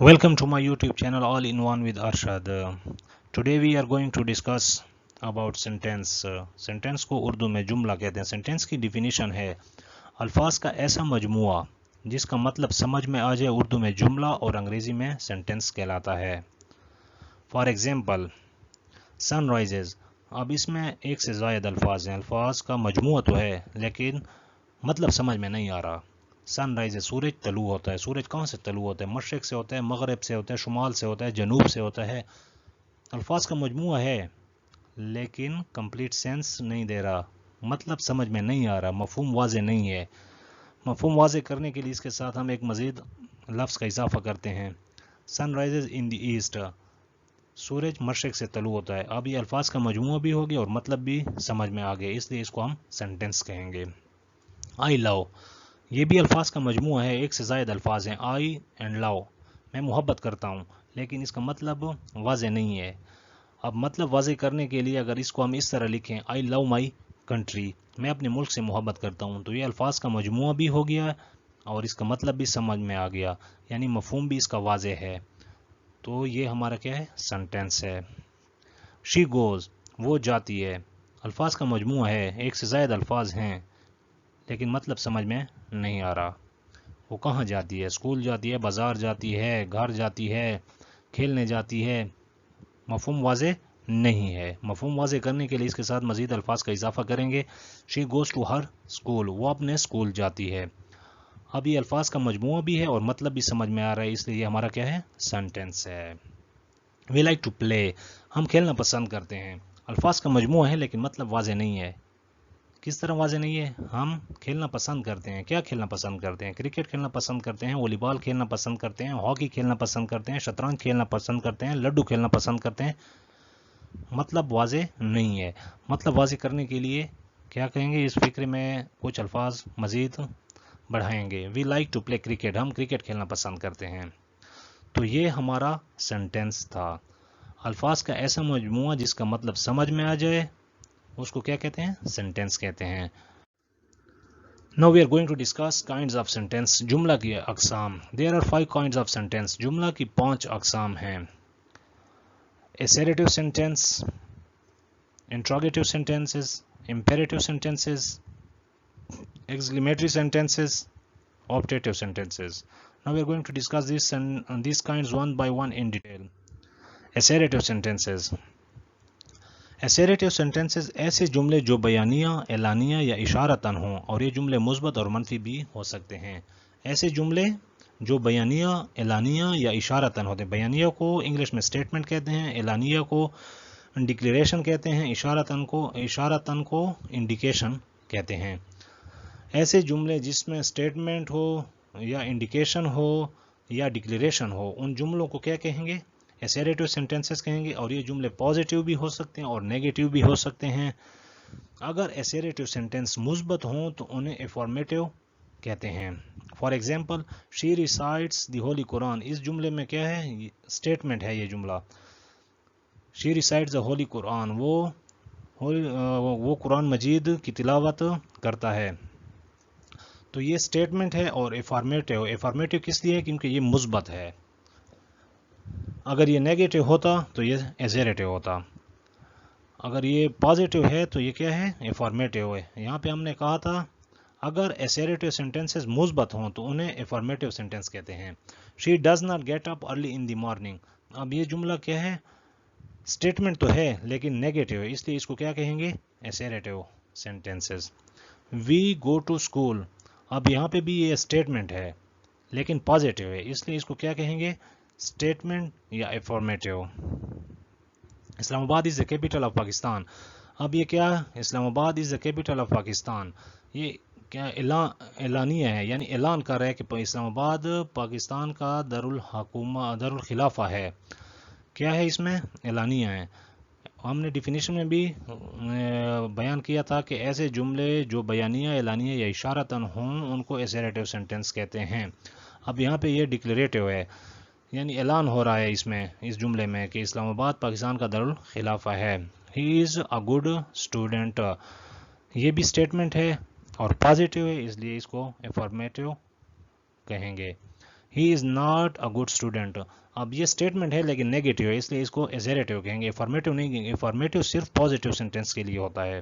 Welcome to my YouTube channel All in One with Arshad. Today we are going to discuss about sentence. Sentence को उर्दू में जुमला कहते हैं. Sentence की definition है अल्फाज का ऐसा मजमुआ जिसका मतलब समझ में आ जाए. उर्दू में जुमला और अंग्रेजी में sentence कहलाता है. For example, sun rises. अब इसमें एक से ज़ायद अल्फाज हैं. अल्फाज का मजमुआ तो है लेकिन मतलब समझ में नहीं आ रहा. सन राइज है, सूरज तलू होता है. सूरज कहाँ से तलू होता है? मशरक से होता है, मगरब से होता है, शुमाल से होता है, जनूब से होता है. अल्फाज का मजमुआ है लेकिन कंप्लीट सेंस नहीं दे रहा, मतलब समझ में नहीं आ रहा, मफहूम वाज़े नहीं है. मफहूम वाज़े करने के लिए इसके साथ हम एक मज़ीद लफ्ज़ का इजाफा करते हैं. Sun rises in the east. सूरज मशरक से तलू होता है. अब ये अल्फाज का मजमुआ भी हो गया और मतलब भी समझ में आ गया, इसलिए इसको हम सेंटेंस कहेंगे. आई लव, ये भी अल्फाज का मजमूआ है. एक से ज़ायद अल्फाज हैं. आई एंड लव, मैं मोहब्बत करता हूँ, लेकिन इसका मतलब वाज़े नहीं है. अब मतलब वाज़े करने के लिए अगर इसको हम इस तरह लिखें, आई लव माई कंट्री, मैं अपने मुल्क से मोहब्बत करता हूँ, तो ये अल्फाज का मजमूआ भी हो गया और इसका मतलब भी समझ में आ गया, यानी मफहूम भी इसका वाज़े है. तो ये हमारा क्या है? सेंटेंस है. शी गोज़, वो जाती है. अल्फाज का मजमूआ है, एक से ज़ायद अल्फाज हैं लेकिन मतलब समझ में नहीं आ रहा. वो कहाँ जाती है? स्कूल जाती है, बाज़ार जाती है, घर जाती है, खेलने जाती है. मफहूम वाज़े नहीं है. मफहूम वाज़े करने के लिए इसके साथ मज़ीद अल्फाज का इजाफा करेंगे. She goes to her school, वो अपने स्कूल जाती है. अब ये अल्फाज का मजमूआ भी है और मतलब भी समझ में आ रहा है, इसलिए ये हमारा क्या है? सेंटेंस है. वी लाइक टू प्ले, हम खेलना पसंद करते हैं. अल्फाज का मजमूआ है लेकिन मतलब वाज़े नहीं है. किस तरह वाज़े नहीं है? हम खेलना पसंद करते हैं. क्या खेलना पसंद करते हैं? क्रिकेट खेलना पसंद करते हैं, वॉलीबॉल खेलना पसंद करते हैं, हॉकी खेलना पसंद करते हैं, शतरंज खेलना पसंद करते हैं, लड्डू खेलना पसंद करते हैं. मतलब वाज़े नहीं है. मतलब वाज़े करने के लिए क्या कहेंगे? इस फिक्र में कुछ अल्फाज मज़ीद बढ़ाएंगे. We like to play cricket, हम क्रिकेट खेलना पसंद करते हैं. तो ये हमारा सेंटेंस था. अल्फाज का ऐसा मजमूआ जिसका मतलब समझ में आ जाए उसको क्या कहते हैं? सेंटेंस कहते हैं. Now we are going to discuss kinds of sentence. जुमला की अक़साम. There are 5 kinds of sentence. जुमला की 5 अक़साम हैं. Assertive sentence, interrogative sentences, imperative sentences, exclamatory sentences, optative sentences. Now we are going to discuss these kinds one by one in detail. Assertive sentences. Assertive sentences ऐसे जुमले जो बयानिया, एलानिया या इशारतन हों, और ये जुमले मुस्बत और मनफी भी हो सकते हैं. ऐसे जुमले जो बयानिया, एलानिया या इशारतन होते हैं. बयानिया को इंग्लिश में स्टेटमेंट कहते हैं, एलानिया को डिक्लेरेशन कहते हैं, इशारतन को इंडिकेशन कहते हैं. ऐसे जुमले जिसमें स्टेटमेंट हो या इंडिकेशन हो या डिक्लेरेशन हो, उन जुमलों को क्या कहेंगे? एसेरेटिव सेंटेंसेस कहेंगे. और ये जुमले पॉजिटिव भी हो सकते हैं और नेगेटिव भी हो सकते हैं. अगर एसेरेटिव सेंटेंस मुस्बत हों तो उन्हें अफर्मेटिव कहते हैं. For example, she recites the Holi Quran. इस जुमले में क्या है? स्टेटमेंट है ये जुमला. She recites the Holi Quran, वो कुरान मजीद की तिलावत करता है. तो ये स्टेटमेंट है. और अफर्मेटिव किस लिए? क्योंकि ये मुस्बत है. अगर ये नेगेटिव होता तो ये एसेरेटिव होता. अगर ये पॉजिटिव है तो ये क्या है? अफर्मेटिव है. यहाँ पे हमने कहा था अगर एसेरेटिव सेंटेंसेस मुस्बत हों तो उन्हें अफर्मेटिव सेंटेंस कहते हैं. She does not get up early in the morning. अब ये जुमला क्या है? स्टेटमेंट तो है लेकिन नेगेटिव है, इसलिए इसको क्या कहेंगे? Assertive sentences. We go to school. अब यहाँ पे भी ये स्टेटमेंट है लेकिन पॉजिटिव है, इसलिए इसको क्या कहेंगे? स्टेटमेंट या affirmative. Islamabad is the capital of Pakistan. अब ये क्या? Islamabad is the capital of Pakistan. ये क्या एलानिया है, यानी ऐलान कर रहा है कि इस्लामाबाद पाकिस्तान का दारुल खिलाफा है. क्या है इसमें? एलानिया है. हमने डिफिनीशन में भी बयान किया था कि ऐसे जुमले जो बयानिया, एलानिया या इशारतन हों उनको एसेरेटिव सेंटेंस कहते हैं. अब यहाँ पे ये डिक्लेरेटिव है, यानी ऐलान हो रहा है इसमें, इस जुमले में, कि इस्लामाबाद पाकिस्तान का दारुल खिलाफा है. He is a good student. ये भी स्टेटमेंट है और पॉजिटिव है, इसलिए इसको अफर्मेटिव कहेंगे. He is not a good student. اب یہ اسٹیٹمنٹ ہے لیکن نیگیٹو ہے، اس لیے اس کو ایسریٹو کہیں گے، افرمیٹو نہیں کہیں گے. افرمیٹو صرف پازیٹیو سینٹینس کے لیے ہوتا ہے،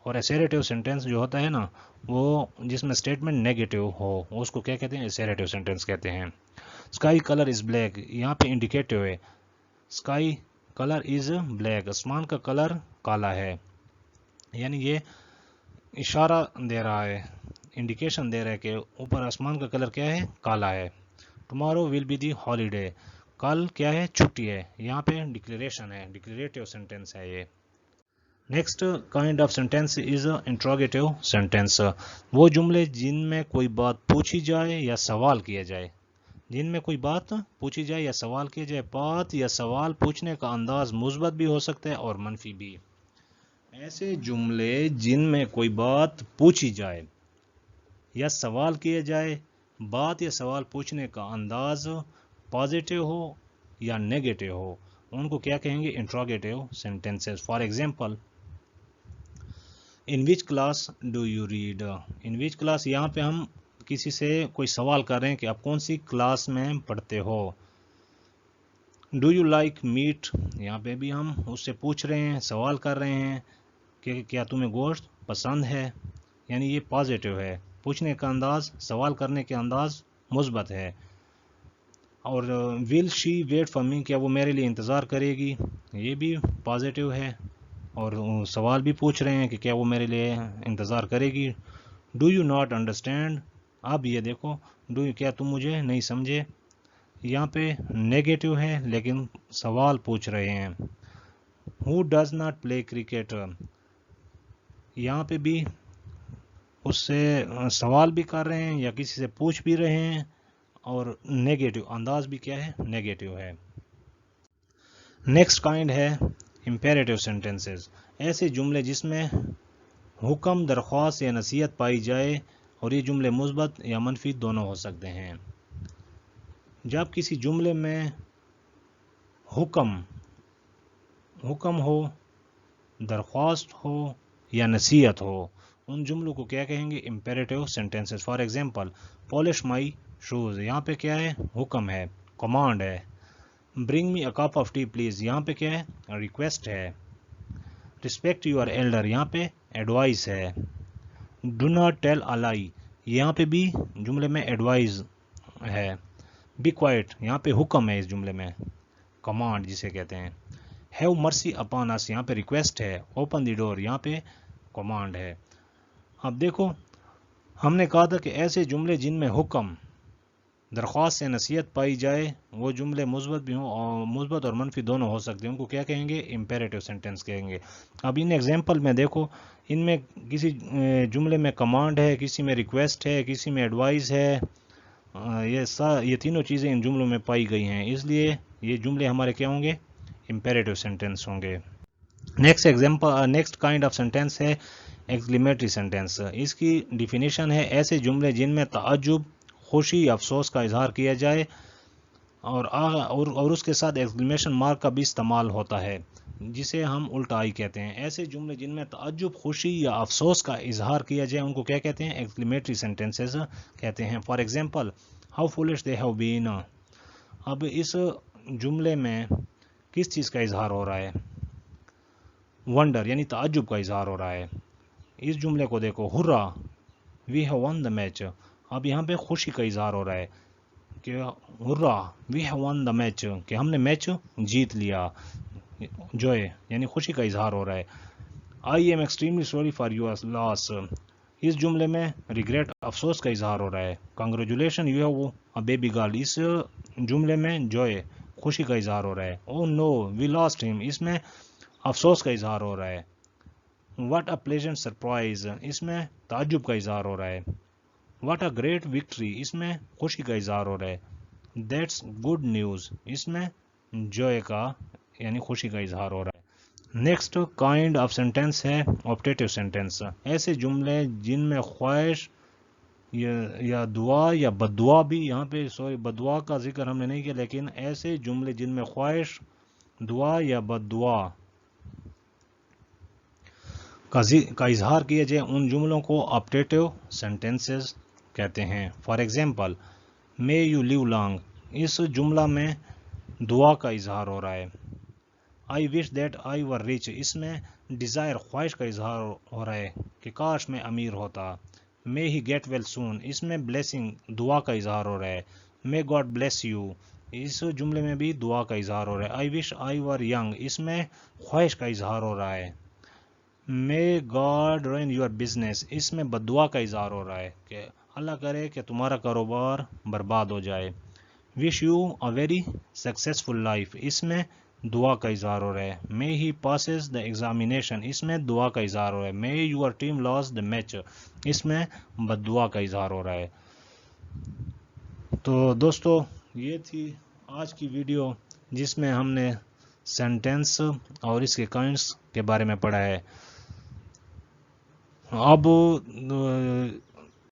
اور ایسریٹو سینٹینس جو ہوتا ہے نا وہ جس میں اسٹیٹمنٹ نیگیٹو ہو اس کو کیا کہتے ہیں؟ ایسریٹو سینٹینس کہتے ہیں. اسکائی کلر از بلیک، یہاں پہ انڈیکیٹو ہے. اسکائی کلر از بلیک، آسمان کا کلر کالا ہے، یعنی یہ اشارہ دے رہا ہے، انڈیکیشن دے رہا ہے کہ اوپر آسمان کا کلر کیا ہے؟ کالا ہے. Tomorrow will be the holiday, کل کیا ہے؟ چھٹی ہے. یہاں پہ ڈکلیریشن ہے، ڈکلیریٹو سینٹینس ہے یہ. Next kind of sentence is interrogative sentence. وہ جملے جن میں کوئی بات پوچھی جائے یا سوال کیا جائے، جن میں کوئی بات پوچھی جائے یا سوال کیا جائے. بات یا سوال پوچھنے کا انداز مثبت بھی ہو سکتا ہے اور منفی بھی. ایسے جملے جن میں کوئی بات پوچھی جائے یا سوال کیا جائے، بات یا سوال پوچھنے کا انداز پازیٹیو ہو یا نیگیٹو ہو، ان کو کیا کہیں گے؟ Interrogative sentences. For example, in which class do you read. In which class, یہاں پہ ہم کسی سے کوئی سوال کر رہے ہیں کہ آپ کون سی کلاس میں پڑھتے ہو. ڈو یو لائک میٹ، یہاں پہ بھی ہم اس سے پوچھ رہے ہیں، سوال کر رہے ہیں کہ کیا تمہیں گوشت پسند ہے، یعنی یہ پازیٹیو ہے. پوچھنے کا انداز، سوال کرنے کے انداز مثبت ہے. اور ول شی ویٹ فار می، کیا وہ میرے لیے انتظار کرے گی، یہ بھی پازیٹیو ہے. اور سوال بھی پوچھ رہے ہیں کہ کیا وہ میرے لیے انتظار کرے گی. ڈو یو ناٹ انڈرسٹینڈ، اب یہ دیکھو، کیا تم مجھے نہیں سمجھے، یہاں پہ نیگیٹو ہے لیکن سوال پوچھ رہے ہیں. ہو ڈز ناٹ پلے کرکٹ، یہاں پہ بھی اس سے سوال بھی کر رہے ہیں یا کسی سے پوچھ بھی رہے ہیں، اور نیگیٹو انداز بھی کیا ہے؟ نیگیٹو ہے. نیکسٹ کائنڈ ہے امپیریٹو سینٹینسز. ایسے جملے جس میں حکم، درخواست یا نصیحت پائی جائے، اور یہ جملے مثبت یا منفی دونوں ہو سکتے ہیں. جب کسی جملے میں حکم ہو، درخواست ہو یا نصیحت ہو، ان جملوں کو کیا کہیں گے؟ Imperative sentences. For example, polish my shoes, یہاں پہ کیا ہے؟ حکم ہے، کمانڈ ہے. Bring me a cup of tea please, یہاں پہ کیا ہے؟ ریکویسٹ ہے. رسپیکٹ یور ایلڈر، یہاں پہ ایڈوائس ہے. ڈو ناٹ ٹیل اے لائی، یہاں پہ بھی جملے میں ایڈوائز ہے. بی کوائٹ، یہاں پہ حکم ہے، اس جملے میں کمانڈ جسے کہتے ہیں. ہیو مرسی اپان اس، یہاں پہ ریکویسٹ ہے. اوپن دی ڈور، یہاں پہ کمانڈ ہے. اب دیکھو، ہم نے کہا تھا کہ ایسے جملے جن میں حکم، درخواست سے نصیحت پائی جائے، وہ جملے مثبت بھی ہوں، اور مثبت اور منفی دونوں ہو سکتے ہیں، ان کو کیا کہیں گے؟ امپیریٹو سینٹینس کہیں گے. اب ان ایگزامپل میں دیکھو، ان میں کسی جملے میں کمانڈ ہے، کسی میں ریکویسٹ ہے، کسی میں ایڈوائز ہے. یہ تینوں چیزیں ان جملوں میں پائی گئی ہیں، اس لیے یہ جملے ہمارے کیا ہوں گے؟ امپیریٹو سینٹینس ہوں گے. نیکسٹ کائنڈ آف سینٹینس ہے ایکسکلیمیٹری سینٹینس. اس کی ڈیفینیشن ہے ایسے جملے جن میں تعجب، خوشی یا افسوس کا اظہار کیا جائے، اور اس کے ساتھ ایکسکلیمیشن مارک کا بھی استعمال ہوتا ہے، جسے ہم الٹا آئی کہتے ہیں. ایسے جملے جن میں تعجب، خوشی یا افسوس کا اظہار کیا جائے، ان کو کیا کہتے ہیں؟ ایکسکلیمیٹری سینٹینسز کہتے ہیں. For example, how foolish they have been. اب اس جملے میں کس چیز کا اظہار ہو رہا ہے؟ ونڈر، یعنی تعجب کا اظہار ہو رہا ہے. اس جملے کو دیکھو، hurrah we have won the match. اب یہاں پہ خوشی کا اظہار ہو رہا ہے کہ hurrah we have won the match, کہ ہم نے میچ جیت لیا. جوئے، یعنی خوشی کا اظہار ہو رہا ہے. I am extremely sorry for your loss. اس جملے میں ریگریٹ، افسوس کا اظہار ہو رہا ہے. Congratulation you have a baby girl. اس جملے میں جوئے، خوشی کا اظہار ہو رہا ہے. او نو وی لاسٹ ہم، اس میں افسوس کا اظہار ہو رہا ہے. واٹ اے پلیزنٹ سرپرائز، اس میں تعجب کا اظہار ہو رہا ہے. واٹ اے گریٹ وکٹری، اس میں خوشی کا اظہار ہو رہا ہے. دیٹس گڈ نیوز، اس میں جوئے کا یعنی خوشی کا اظہار ہو رہا ہے. نیکسٹ کائنڈ آف سینٹینس ہے آپٹیٹو سینٹینس. ایسے جملے جن میں خواہش یا دعا یا بد دعا بھی، یہاں پہ بد دعا کا ذکر ہم نے نہیں کیا، لیکن ایسے جملے جن میں خواہش، دعا یا بد دعا کا اظہار کیا جائے، ان جملوں کو آپٹیٹو سینٹینسز کہتے ہیں. For example, may you live long, इस जुमला में दुआ का इजहार हो रहा है। I wish that I were rich, इसमें डिज़ायर ख्वाहिश का इजहार हो रहा है कि काश मैं अमीर होता। मे ही गेट वेल सून, इसमें ब्लेसिंग दुआ का इजहार हो रहा है। मे गॉड ब्लेस यू, इस जुमले में भी दुआ का इजहार हो रहा है। I wish I were young, इसमें ख्वाहिश का इजहार हो रहा है। May God ruin your business, इसमें बद्दुआ का इजहार हो रहा है कि अल्लाह करे कि तुम्हारा कारोबार बर्बाद हो जाए। Wish you a very successful life, इसमें दुआ का इजहार हो रहा है। May he passes the examination, इसमें दुआ का इजहार हो रहा है। May your team loss the match, इसमें बद्दुआ का इजहार हो रहा है। तो दोस्तों ये थी आज की वीडियो जिसमें हमने सेंटेंस और इसके काइंड्स के बारे में पढ़ा है। अब